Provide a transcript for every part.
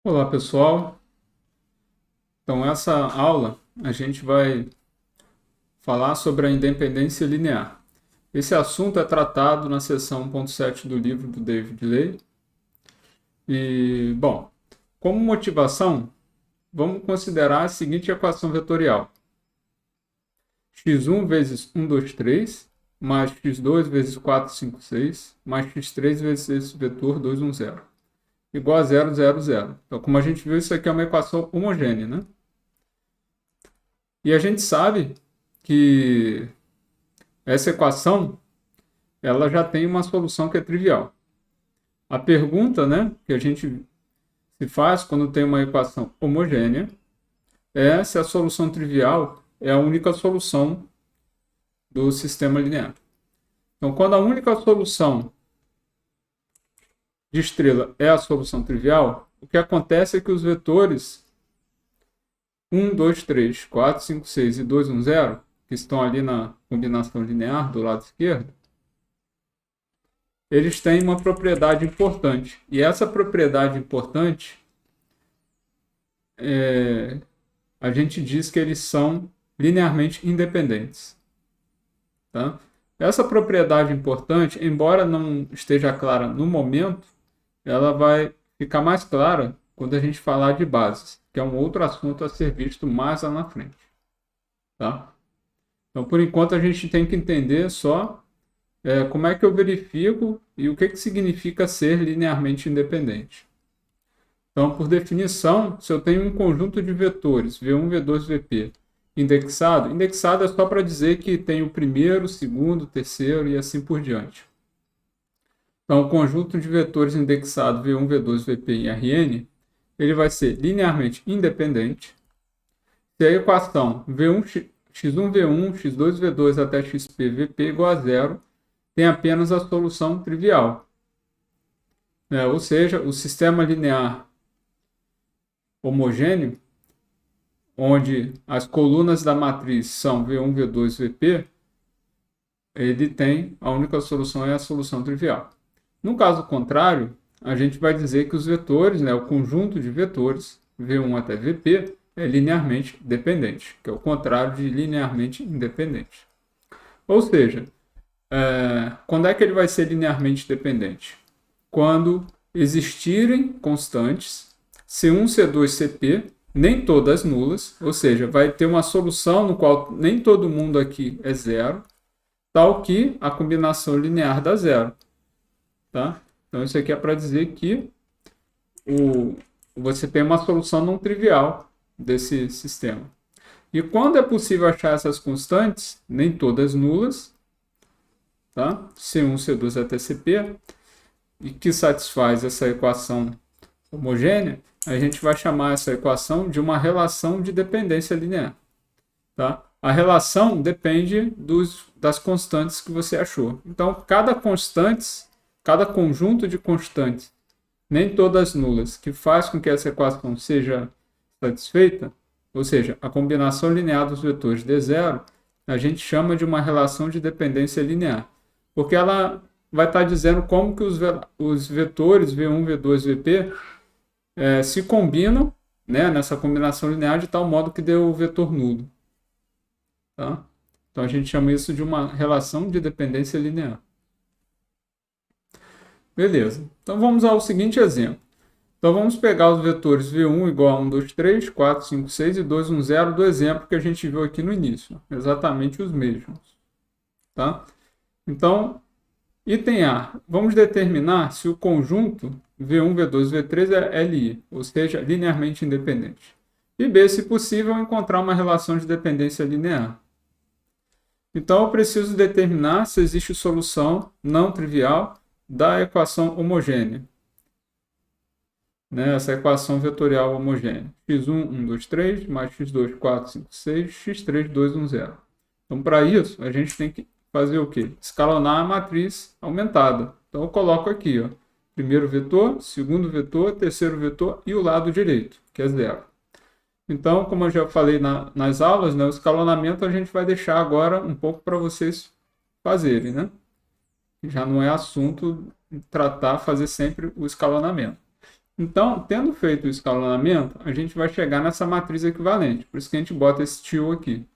Olá, pessoal. Então, essa aula a gente vai falar sobre a independência linear. Esse assunto é tratado na seção 1.7 do livro do David Ley. E, bom, como motivação, vamos considerar a seguinte equação vetorial: x1 vezes 1, 2, 3, mais x2 vezes 4, 5, 6, mais x3 vezes esse vetor 2, 1, 0, igual a 0, 0, 0. Então, como a gente viu, isso aqui é uma equação homogênea, né? E a gente sabe que essa equação ela já tem uma solução que é trivial. A pergunta, né, que a gente se faz quando tem uma equação homogênea é se a solução trivial é a única solução do sistema linear. Então, quando a única solução de estrela é a solução trivial, o que acontece é que os vetores 1, 2, 3, 4, 5, 6 e 2, 1, 0, que estão ali na combinação linear do lado esquerdo, eles têm uma propriedade importante. E essa propriedade importante, a gente diz que eles são linearmente independentes. Tá? Essa propriedade importante, embora não esteja clara no momento, ela vai ficar mais clara quando a gente falar de bases, que é um outro assunto a ser visto mais lá na frente. Tá? Então, por enquanto, a gente tem que entender só como é que eu verifico e o que significa ser linearmente independente. Então, por definição, se eu tenho um conjunto de vetores, V1, V2, Vp, indexado é só para dizer que tem o primeiro, o segundo, o terceiro e assim por diante. Então, o conjunto de vetores indexado V1, V2, Vp em Rn, ele vai ser linearmente independente. Se a equação V1, x1, V1, x2, V2 até xp, Vp igual a zero, tem apenas a solução trivial. Ou seja, o sistema linear homogêneo, onde as colunas da matriz são V1, V2, Vp, ele tem, a única solução é a solução trivial. No caso contrário, a gente vai dizer que os vetores, o conjunto de vetores, V1 até Vp, é linearmente dependente, que é o contrário de linearmente independente. Ou seja, quando é que ele vai ser linearmente dependente? Quando existirem constantes C1, C2, Cp, nem todas nulas, ou seja, vai ter uma solução no qual nem todo mundo aqui é zero, tal que a combinação linear dá zero. Tá? Então, isso aqui é para dizer que você tem uma solução não trivial desse sistema. E quando é possível achar essas constantes, nem todas nulas, tá? C1, C2 até Cp, e que satisfaz essa equação homogênea, a gente vai chamar essa equação de uma relação de dependência linear. Tá? A relação depende das constantes que você achou. Então, cada conjunto de constantes, nem todas nulas, que faz com que essa equação seja satisfeita, ou seja, a combinação linear dos vetores dê zero, a gente chama de uma relação de dependência linear. Porque ela vai estar dizendo como que os vetores V1, V2, Vp se combinam, nessa combinação linear de tal modo que dê o vetor nulo. Tá? Então, a gente chama isso de uma relação de dependência linear. Beleza. Então, vamos ao seguinte exemplo. Então, vamos pegar os vetores V1 igual a 1, 2, 3, 4, 5, 6 e 2, 1, 0 do exemplo que a gente viu aqui no início. Exatamente os mesmos. Tá? Então, item A. Vamos determinar se o conjunto V1, V2, V3 é LI, ou seja, linearmente independente. E B, se possível, encontrar uma relação de dependência linear. Então, eu preciso determinar se existe solução não trivial da equação homogênea. Essa equação vetorial homogênea. x1, 1, 2, 3, mais x2, 4, 5, 6, x3, 2, 1, 0. Então, para isso, a gente tem que fazer o quê? Escalonar a matriz aumentada. Então, eu coloco aqui, primeiro vetor, segundo vetor, terceiro vetor e o lado direito, que é zero. Então, como eu já falei nas aulas, o escalonamento a gente vai deixar agora um pouco para vocês fazerem. Já não é assunto fazer sempre o escalonamento. Então, tendo feito o escalonamento, a gente vai chegar nessa matriz equivalente. Por isso que a gente bota esse tio aqui,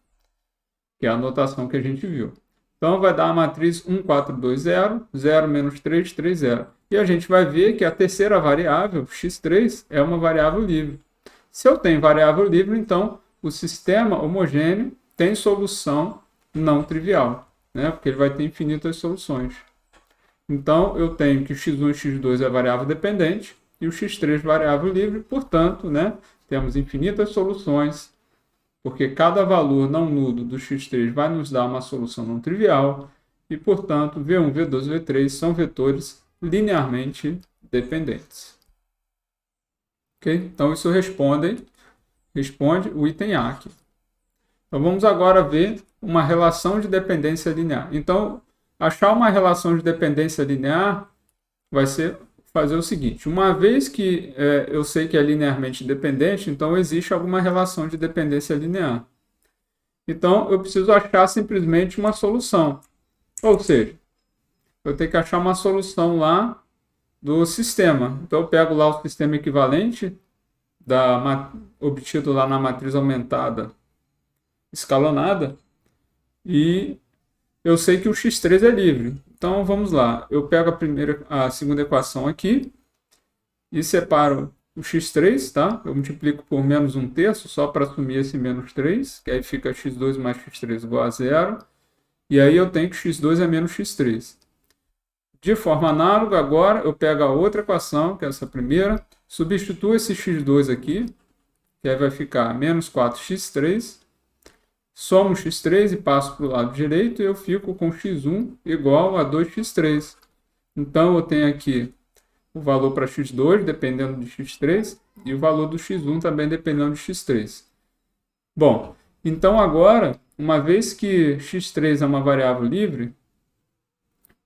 que é a anotação que a gente viu. Então, vai dar a matriz 1, 4, 2, 0, 0 menos 3, 3, 0. E a gente vai ver que a terceira variável, x3, é uma variável livre. Se eu tenho variável livre, então o sistema homogêneo tem solução não trivial, né? Porque ele vai ter infinitas soluções. Então, eu tenho que x1 e x2 é variável dependente e o x3 variável livre, portanto, né, temos infinitas soluções, porque cada valor não nulo do x3 vai nos dar uma solução não trivial, e, portanto, v1, v2 e v3 são vetores linearmente dependentes. Ok? Então, isso responde o item A aqui. Então, vamos agora ver uma relação de dependência linear. Então, achar uma relação de dependência linear vai ser fazer o seguinte. Uma vez que eu sei que é linearmente dependente, então existe alguma relação de dependência linear. Então, eu preciso achar simplesmente uma solução. Ou seja, eu tenho que achar uma solução lá do sistema. Então, eu pego lá o sistema equivalente obtido lá na matriz aumentada escalonada e eu sei que o x3 é livre. Então, vamos lá. Eu pego a segunda equação aqui e separo o x3, tá? Eu multiplico por menos 1/3, só para assumir esse menos 3, que aí fica x2 mais x3 igual a 0. E aí eu tenho que x2 é menos x3. De forma análoga, agora eu pego a outra equação, que é essa primeira, substituo esse x2 aqui, que aí vai ficar menos 4x3, somo x3 e passo para o lado direito e eu fico com x1 igual a 2x3. Então, eu tenho aqui o valor para x2, dependendo de x3, e o valor do x1 também dependendo de x3. Bom, então agora, uma vez que x3 é uma variável livre,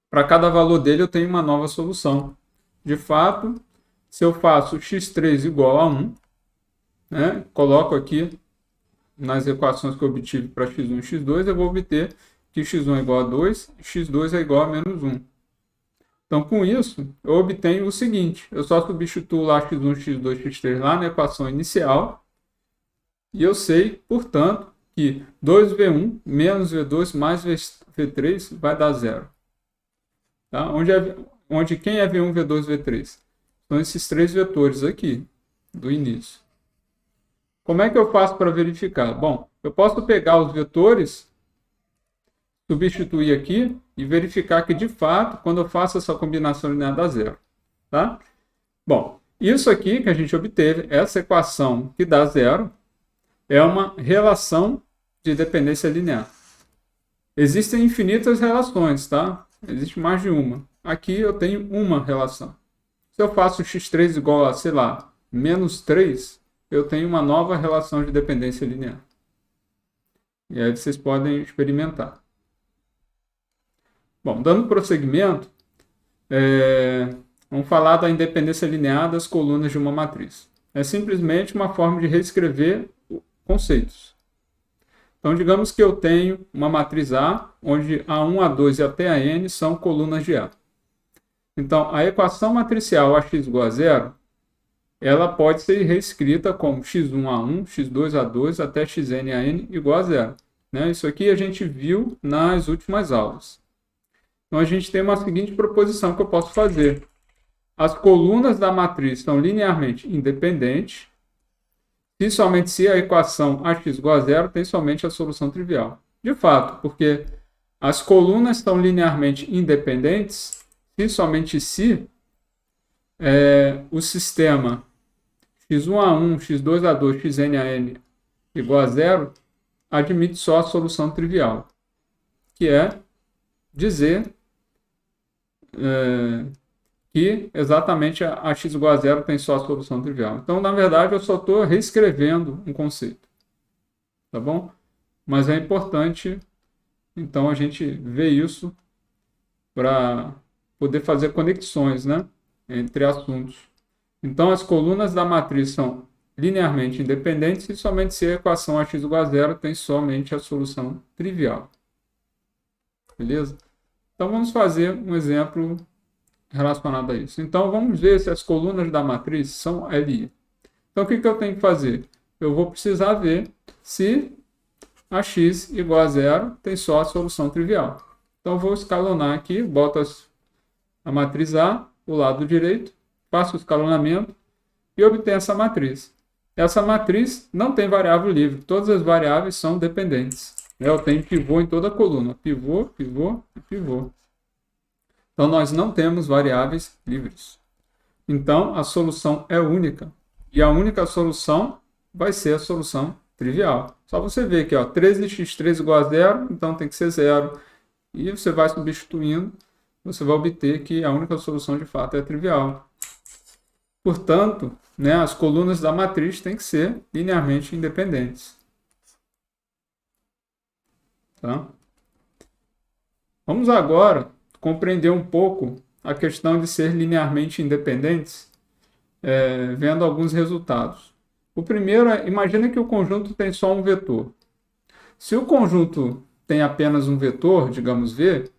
para cada valor dele eu tenho uma nova solução. De fato, se eu faço x3 igual a 1, né, coloco aqui nas equações que eu obtive para x1 e x2, eu vou obter que x1 é igual a 2 e x2 é igual a menos 1. Então, com isso, eu obtenho o seguinte. Eu só substituo lá x1, x2, x3 lá na equação inicial. E eu sei, portanto, que 2v1 menos v2 mais v3 vai dar 0. Tá? Onde quem é v1, v2, v3? São esses três vetores aqui, do início. Como é que eu faço para verificar? Bom, eu posso pegar os vetores, substituir aqui e verificar que, de fato, quando eu faço essa combinação linear dá 0. Tá? Bom, isso aqui que a gente obteve, essa equação que dá 0, é uma relação de dependência linear. Existem infinitas relações, tá? Existe mais de uma. Aqui eu tenho uma relação. Se eu faço x3 igual a, sei lá, menos 3, eu tenho uma nova relação de dependência linear. E aí vocês podem experimentar. Bom, dando prosseguimento, vamos falar da independência linear das colunas de uma matriz. É simplesmente uma forma de reescrever conceitos. Então, digamos que eu tenho uma matriz A, onde A1, A2 e até a N são colunas de A. Então, a equação matricial AX igual a 0, ela pode ser reescrita como x1A1, x2A2 até xnAn igual a 0. Né? Isso aqui a gente viu nas últimas aulas. Então, a gente tem uma seguinte proposição que eu posso fazer. As colunas da matriz são linearmente independentes, se somente se a equação AX igual a 0 tem somente a solução trivial. De fato, porque as colunas são linearmente independentes, se somente se o sistema x1A1, x2A2, xnAn igual a 0 admite só a solução trivial, que é dizer que exatamente a x igual a 0 tem só a solução trivial. Então, na verdade, eu só estou reescrevendo um conceito. Tá bom? Mas é importante, então, a gente ver isso para poder fazer conexões, né, entre assuntos. Então, as colunas da matriz são linearmente independentes e somente se a equação AX igual a 0 tem somente a solução trivial. Beleza? Então, vamos fazer um exemplo relacionado a isso. Então, vamos ver se as colunas da matriz são LI. Então, o que eu tenho que fazer? Eu vou precisar ver se a x igual a zero tem só a solução trivial. Então, eu vou escalonar aqui, boto a matriz A, o lado direito, faço o escalonamento e obtenho essa matriz. Essa matriz não tem variável livre, todas as variáveis são dependentes. Eu tenho pivô em toda a coluna, pivô, pivô e pivô. Então, nós não temos variáveis livres. Então, a solução é única. E a única solução vai ser a solução trivial. Só você ver aqui, ó, 13x3 igual a zero, então tem que ser zero. E você vai substituindo, você vai obter que a única solução de fato é trivial. Portanto, né, as colunas da matriz têm que ser linearmente independentes. Tá? Vamos agora compreender um pouco a questão de ser linearmente independentes, vendo alguns resultados. O primeiro é, imagina que o conjunto tem só um vetor. Se o conjunto tem apenas um vetor, digamos V,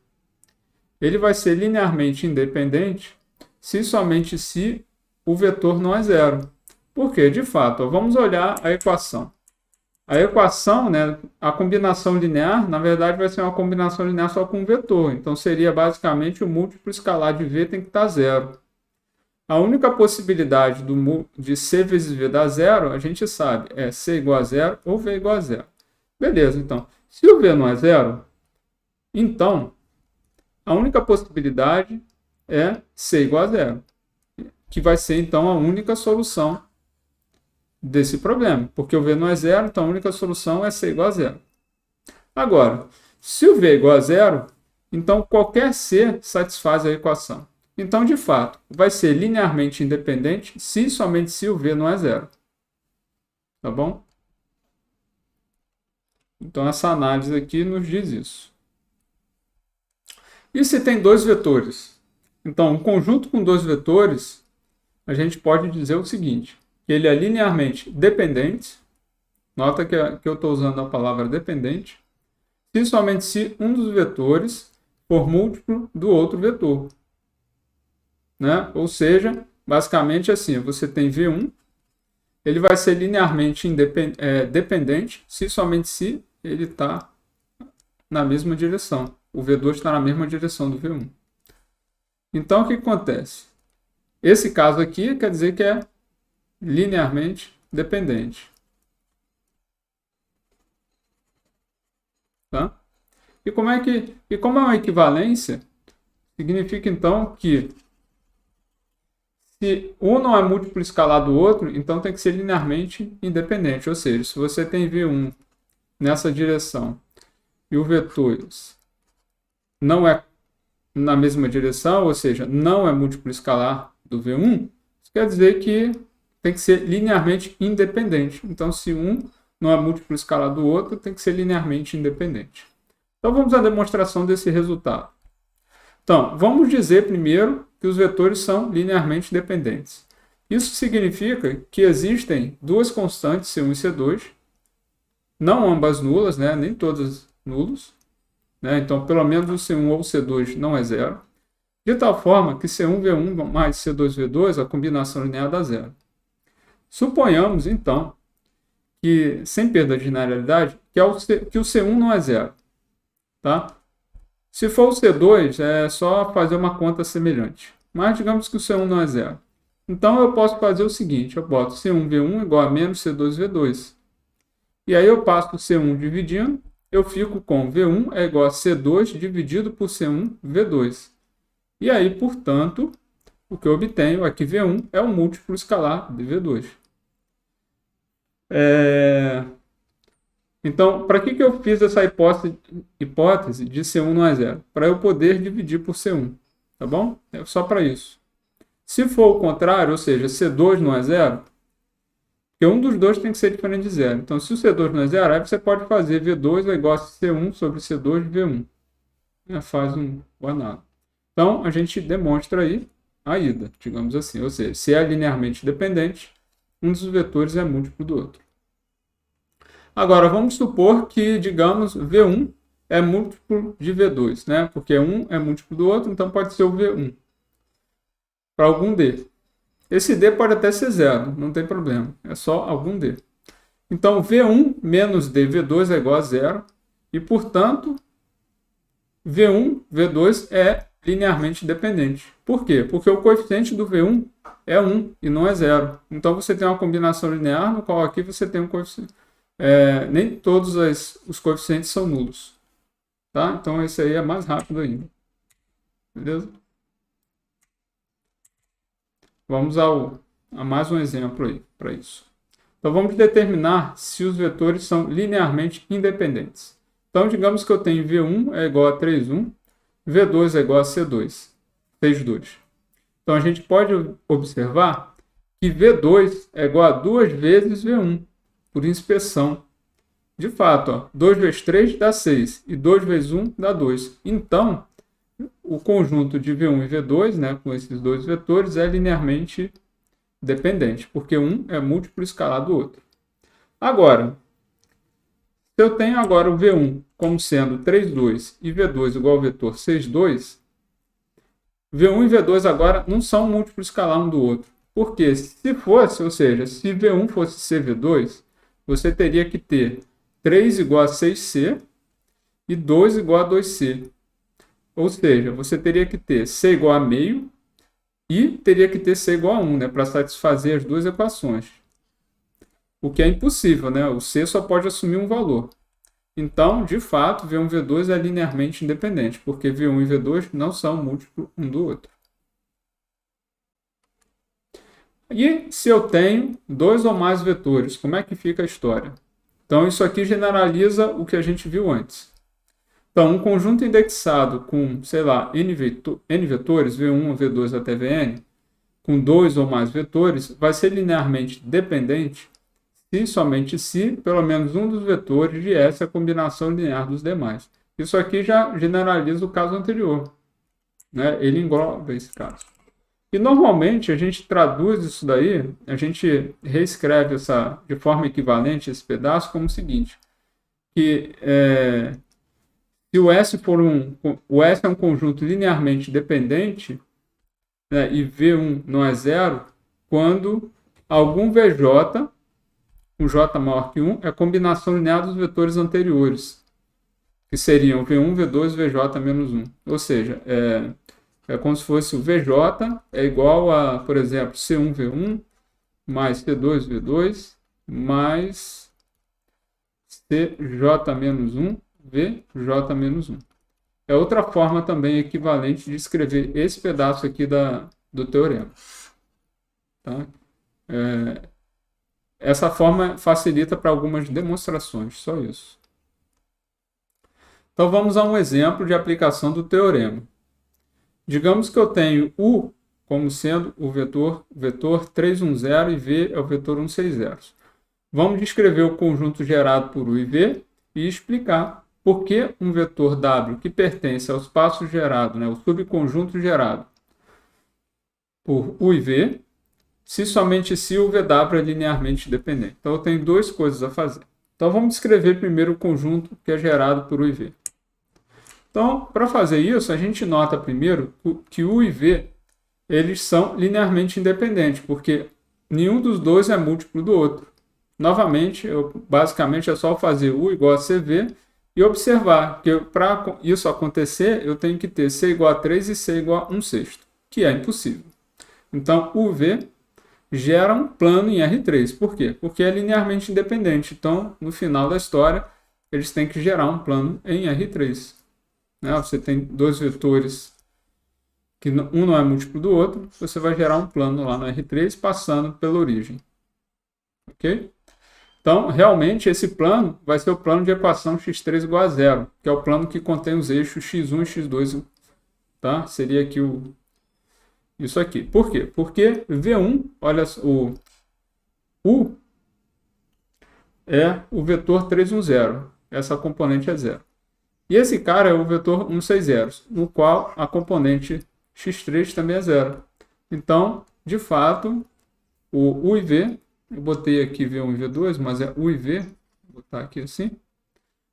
ele vai ser linearmente independente se somente se o vetor não é zero. Por quê? De fato, ó, vamos olhar a equação. A equação, né, a combinação linear, na verdade, vai ser uma combinação linear só com um vetor. Então, seria basicamente o múltiplo escalar de V tem que estar zero. A única possibilidade de C vezes V dar zero, a gente sabe, é C igual a zero ou V igual a zero. Beleza, então, se o V não é zero, então, a única possibilidade é C igual a zero, que vai ser, então, a única solução desse problema, porque o V não é zero, então a única solução é C igual a zero. Agora, se o V é igual a zero, então qualquer C satisfaz a equação. Então, de fato, vai ser linearmente independente se somente se o V não é zero. Tá bom? Então, essa análise aqui nos diz isso. E se tem dois vetores? Então, um conjunto com dois vetores, a gente pode dizer o seguinte, que ele é linearmente dependente. Nota que eu estou usando a palavra dependente. Se somente se um dos vetores for múltiplo do outro vetor. Né? Ou seja, basicamente assim, você tem V1, ele vai ser linearmente dependente se somente se ele está na mesma direção. O V2 está na mesma direção do V1. Então, o que acontece? Esse caso aqui quer dizer que é linearmente dependente. Tá? E como é uma equivalência, significa então que se um não é múltiplo escalar do outro, então tem que ser linearmente independente. Ou seja, se você tem V1 nessa direção e o V2 não é na mesma direção, ou seja, não é múltiplo escalar do V1, isso quer dizer que tem que ser linearmente independente. Então, se um não é múltiplo escalar do outro, tem que ser linearmente independente. Então, vamos à demonstração desse resultado. Então, vamos dizer primeiro que os vetores são linearmente dependentes. Isso significa que existem duas constantes, C1 e C2, não ambas nulas, né? Nem todas nulos. Né? Então, pelo menos o C1 ou o C2 não é zero. De tal forma que C1V1 mais C2V2, a combinação linear dá zero. Suponhamos, então, que, sem perda de linearidade, que o C1 não é zero. Tá? Se for o C2, é só fazer uma conta semelhante. Mas digamos que o C1 não é zero. Então, eu posso fazer o seguinte, eu boto C1V1 igual a menos C2V2. E aí eu passo o C1 dividindo, eu fico com V1 é igual a C2 dividido por C1V2. E aí, portanto, o que eu obtenho é que V1 é um múltiplo escalar de V2. Então, para que eu fiz essa hipótese de C1 não é zero? Para eu poder dividir por C1, tá bom? É só para isso. Se for o contrário, ou seja, C2 não é zero, porque um dos dois tem que ser diferente de zero. Então, se o C2 não é zero, aí você pode fazer V2 é igual a C1 sobre C2 de V1. Faz um guardado. Então, a gente demonstra aí a ida, digamos assim. Ou seja, se é linearmente dependente, um dos vetores é múltiplo do outro. Agora, vamos supor que, digamos, V1 é múltiplo de V2, né? Porque um é múltiplo do outro, então pode ser o V1. para algum D. Esse D pode até ser zero, não tem problema, é só algum D. Então, V1 menos D, V2 é igual a zero, e, portanto, V1, V2 é linearmente dependente. Por quê? Porque o coeficiente do V1 é 1 e não é 0. Então, você tem uma combinação linear no qual aqui você tem um coeficiente. Nem todos os coeficientes são nulos. Tá? Então, esse aí é mais rápido ainda. Beleza? Vamos a mais um exemplo aí para isso. Então, vamos determinar se os vetores são linearmente independentes. Então, digamos que eu tenho V1 é igual a 3,1, V2 é igual a C2, fez 2. Então, a gente pode observar que V2 é igual a 2 vezes V1, por inspeção. De fato, ó, 2 vezes 3 dá 6, e 2 vezes 1 dá 2. Então, o conjunto de V1 e V2, né, com esses dois vetores, é linearmente dependente, porque um é múltiplo escalar do outro. Agora, se eu tenho agora o V1 como sendo 3,2 e V2 igual ao vetor 6,2, V1 e V2 agora não são múltiplo escalar um do outro. Porque se fosse, ou seja, se V1 fosse CV2, você teria que ter 3 igual a 6C e 2 igual a 2C. Ou seja, você teria que ter C igual a meio e teria que ter C igual a 1, né, para satisfazer as duas equações. O que é impossível, né? O C só pode assumir um valor. Então, de fato, V1 e V2 é linearmente independente, porque V1 e V2 não são múltiplos um do outro. E se eu tenho dois ou mais vetores, como é que fica a história? Então, isso aqui generaliza o que a gente viu antes. Então, um conjunto indexado com, sei lá, N vetores, V1, V2 até Vn, com dois ou mais vetores, vai ser linearmente dependente se somente se pelo menos um dos vetores viesse a combinação linear dos demais. Isso aqui já generaliza o caso anterior, né? Ele engloba esse caso. E normalmente a gente traduz isso daí, a gente reescreve de forma equivalente esse pedaço como o seguinte, que se o S for o S é um conjunto linearmente dependente, né, e V1 não é zero, quando algum VJ, um J maior que 1, é a combinação linear dos vetores anteriores, que seriam V1, V2, VJ menos 1. Ou seja, é como se fosse o VJ é igual a, por exemplo, C1, V1, mais C2, V2, mais CJ menos 1, VJ menos 1. É outra forma também equivalente de escrever esse pedaço aqui do teorema. Tá? Essa forma facilita para algumas demonstrações, só isso. Então vamos a um exemplo de aplicação do teorema. Digamos que eu tenho U como sendo o vetor 310 e V é o vetor 160. Vamos descrever o conjunto gerado por U e V e explicar por que um vetor W que pertence ao espaço gerado, né, o subconjunto gerado por U e V, se somente se o VW é linearmente dependente. Então eu tenho duas coisas a fazer. Então vamos descrever primeiro o conjunto que é gerado por U e V. Então, para fazer isso, a gente nota primeiro que U e V eles são linearmente independentes, porque nenhum dos dois é múltiplo do outro. Novamente, basicamente é só fazer U igual a CV e observar que para isso acontecer, eu tenho que ter C igual a 3 e C igual a 1/6, que é impossível. Então, U e V gera um plano em R3. Por quê? Porque é linearmente independente. Então, no final da história, eles têm que gerar um plano em R3. Né? Você tem dois vetores que um não é múltiplo do outro, você vai gerar um plano lá no R3 passando pela origem. Ok? Então, realmente, esse plano vai ser o plano de equação x3 igual a zero, que é o plano que contém os eixos x1 e x2. Tá? Seria aqui isso aqui. Por quê? Porque V1, olha, o U é o vetor 310. Essa componente é zero. E esse cara é o vetor 160, no qual a componente x3 também é zero. Então, de fato, o U e V, eu botei aqui V1 e V2, mas é U e V, vou botar aqui assim.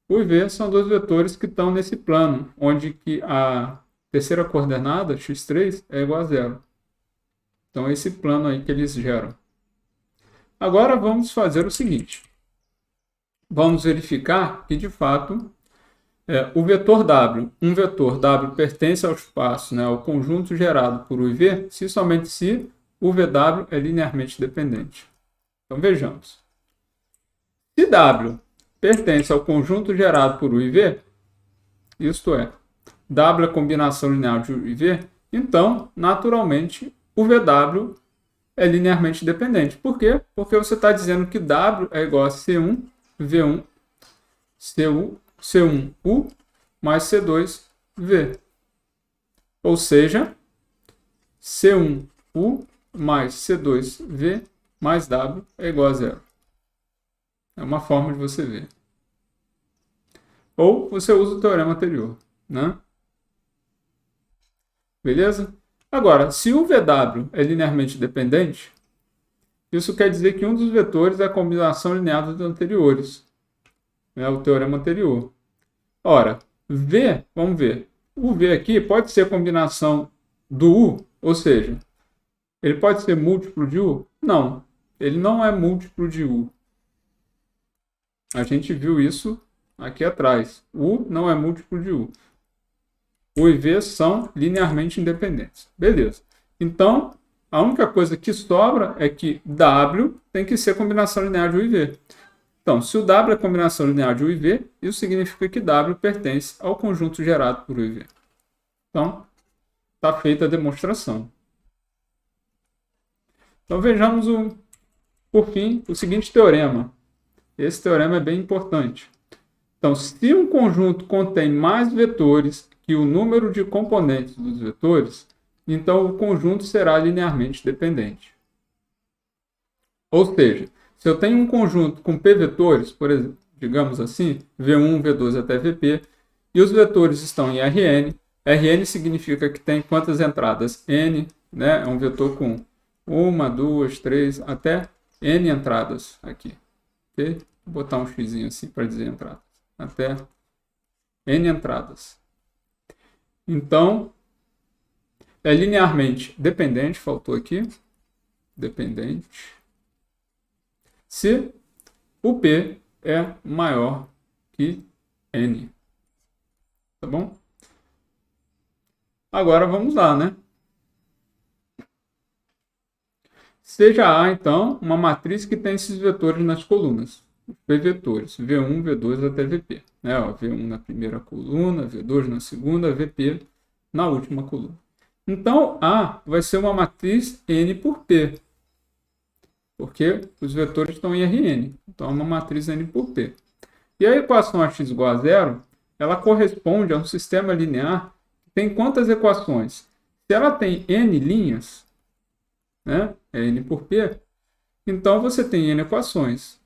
U e V são dois vetores que estão nesse plano, onde que a terceira coordenada, x3, é igual a zero. Então, esse plano aí que eles geram. Agora, vamos fazer o seguinte. Vamos verificar que, de fato, o vetor W, um vetor W pertence ao espaço, né, ao conjunto gerado por U e V, se somente se o VW é linearmente dependente. Então, vejamos. Se W pertence ao conjunto gerado por U e V, isto é, W é a combinação linear de U e V, então, naturalmente, o VW é linearmente dependente. Por quê? Porque você está dizendo que W é igual a C1, V1, C1U mais C2V. Ou seja, C1U mais C2V mais W é igual a zero. É uma forma de você ver. Ou você usa o teorema anterior, né? Beleza? Agora, se o VW é linearmente dependente, isso quer dizer que um dos vetores é a combinação linear dos anteriores. É o teorema anterior. Ora, V, vamos ver. O V aqui pode ser a combinação do U, ou seja, ele pode ser múltiplo de U? Não, ele não é múltiplo de U. A gente viu isso aqui atrás. U não é múltiplo de U. U e V são linearmente independentes. Beleza. Então, a única coisa que sobra é que W tem que ser combinação linear de U e V. Então, se o W é combinação linear de U e V, isso significa que W pertence ao conjunto gerado por U e V. Então, está feita a demonstração. Então, vejamos, por fim, o seguinte teorema. Esse teorema é bem importante. Então, se um conjunto contém mais vetores que o número de componentes dos vetores, então o conjunto será linearmente dependente. Ou seja, se eu tenho um conjunto com P vetores, por exemplo, digamos assim, V1, V2 até Vp, e os vetores estão em Rn, Rn significa que tem quantas entradas? N, né? É um vetor com 1, 2, 3, até N entradas aqui. Okay? Vou botar um x assim para dizer entradas. Até N entradas. Então, é linearmente dependente, faltou aqui, dependente, se o P é maior que N. Tá bom? Agora vamos lá, né? Seja A, então, uma matriz que tem esses vetores nas colunas. P vetores, V1, V2 até Vp. Né? Ó, V1 na primeira coluna, V2 na segunda, Vp na última coluna. Então, A vai ser uma matriz N por P. Porque os vetores estão em Rn. Então, é uma matriz N por P. E a equação AX igual a zero, ela corresponde a um sistema linear que tem quantas equações? Se ela tem N linhas, né? É N por P, então você tem N equações.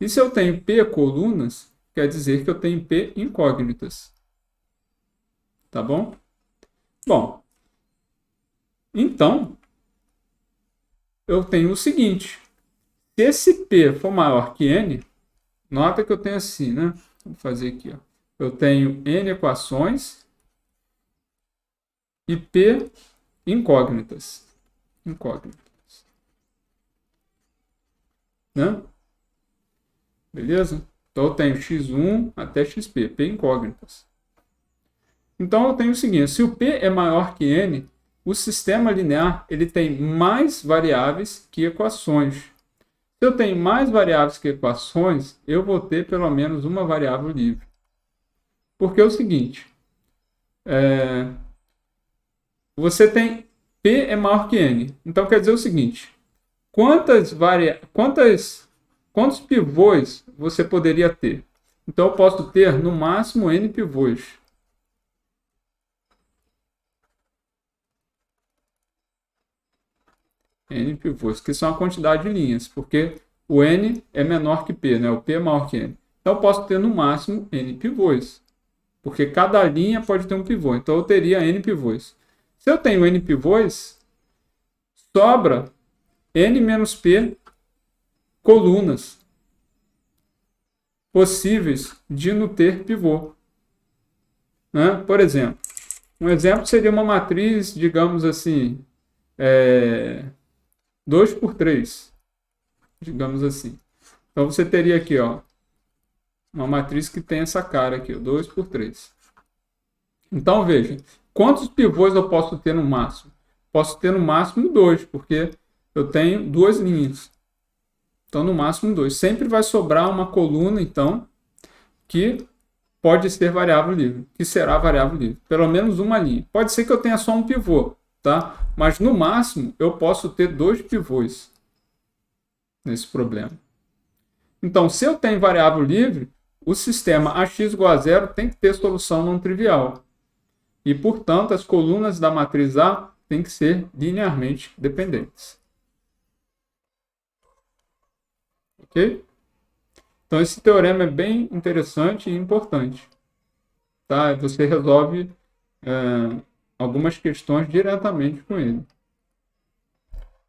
E se eu tenho P colunas, quer dizer que eu tenho P incógnitas. Tá bom? Bom, então, eu tenho o seguinte. Se esse P for maior que N, nota que eu tenho assim, né? Vou fazer aqui, ó. Eu tenho N equações e P incógnitas. Né? Beleza? Então, eu tenho x1 até xp, P incógnitas. Então, eu tenho o seguinte, se o P é maior que N, o sistema linear ele tem mais variáveis que equações. Se eu tenho mais variáveis que equações, eu vou ter pelo menos uma variável livre. Porque é o seguinte, você tem P é maior que N. Então, quer dizer o seguinte, quantos pivôs você poderia ter? Então, eu posso ter, no máximo, N pivôs. N pivôs, que são a quantidade de linhas, porque o N é menor que P, né? O P é maior que N. Então, eu posso ter, no máximo, N pivôs. Porque cada linha pode ter um pivô. Então, eu teria N pivôs. Se eu tenho N pivôs, sobra N menos P colunas possíveis de não ter pivô. Né? Por exemplo, um exemplo seria uma matriz, digamos assim, 2 por 3, digamos assim. Então você teria aqui, ó, uma matriz que tem essa cara aqui, ó, 2 por 3. Então veja, quantos pivôs eu posso ter no máximo? Posso ter no máximo 2, porque eu tenho duas linhas. Então no máximo 2. Sempre vai sobrar uma coluna, então, que pode ser variável livre, que será variável livre. Pelo menos uma linha. Pode ser que eu tenha só um pivô, tá? Mas no máximo eu posso ter 2 pivôs nesse problema. Então, se eu tenho variável livre, o sistema AX igual a zero tem que ter solução não trivial. E, portanto, as colunas da matriz A têm que ser linearmente dependentes. Ok? Então, esse teorema é bem interessante e importante. Tá? Você resolve algumas questões diretamente com ele.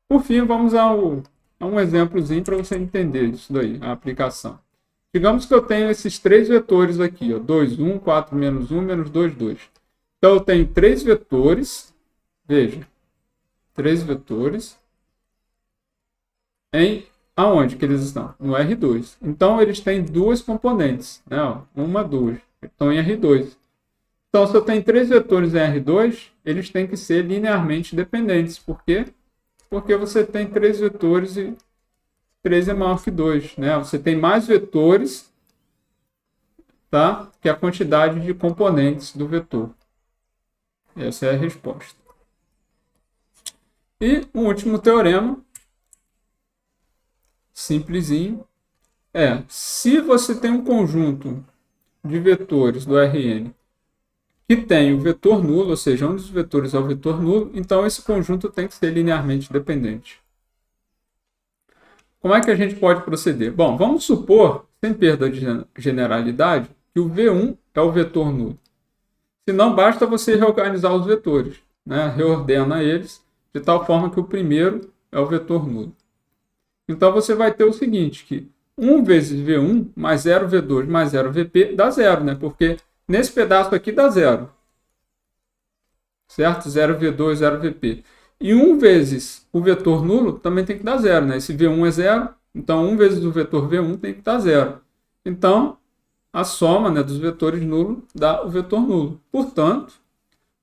Por fim, vamos a um exemplozinho para você entender isso daí, a aplicação. Digamos que eu tenho esses 3 vetores aqui, ó, 2, 1, 4, menos 1, menos 2, 2. Então, eu tenho 3 vetores, veja, 3 vetores, aonde que eles estão? No R2. Então, eles têm 2 componentes, né? Ó, 1, 2, estão em R2. Então, se eu tenho 3 vetores em R2, eles têm que ser linearmente dependentes. Por quê? Porque você tem 3 vetores e 3 é maior que 2, né? Você tem mais vetores, tá? Que a quantidade de componentes do vetor. Essa é a resposta. E o último teorema, simplesinho, se você tem um conjunto de vetores do Rn que tem o vetor nulo, ou seja, um dos vetores é o vetor nulo, então esse conjunto tem que ser linearmente dependente. Como é que a gente pode proceder? Bom, vamos supor, sem perda de generalidade, que o V1 é o vetor nulo. Se não, basta você reorganizar os vetores, né? Reordena eles de tal forma que o primeiro é o vetor nulo. Então você vai ter o seguinte, que 1 vezes V1 mais 0 V2 mais 0 VP dá 0, né? Porque nesse pedaço aqui dá 0. Certo? 0 V2, 0 VP. E 1 vezes o vetor nulo também tem que dar 0, né? Esse V1 é 0, então 1 vezes o vetor V1 tem que dar 0. Então, a soma, né, dos vetores nulos dá o vetor nulo. Portanto,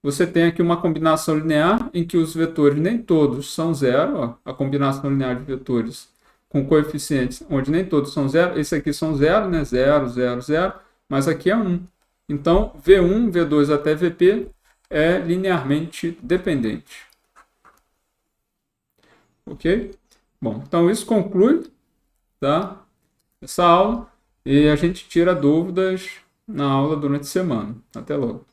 você tem aqui uma combinação linear em que os vetores nem todos são 0. Ó, a combinação linear de vetores com coeficientes onde nem todos são 0. Esse aqui são 0, né? 0, 0, 0. Mas aqui é 1. Então, V1, V2 até VP é linearmente dependente. Ok? Bom, então isso conclui, tá, essa aula. E a gente tira dúvidas na aula durante a semana. Até logo.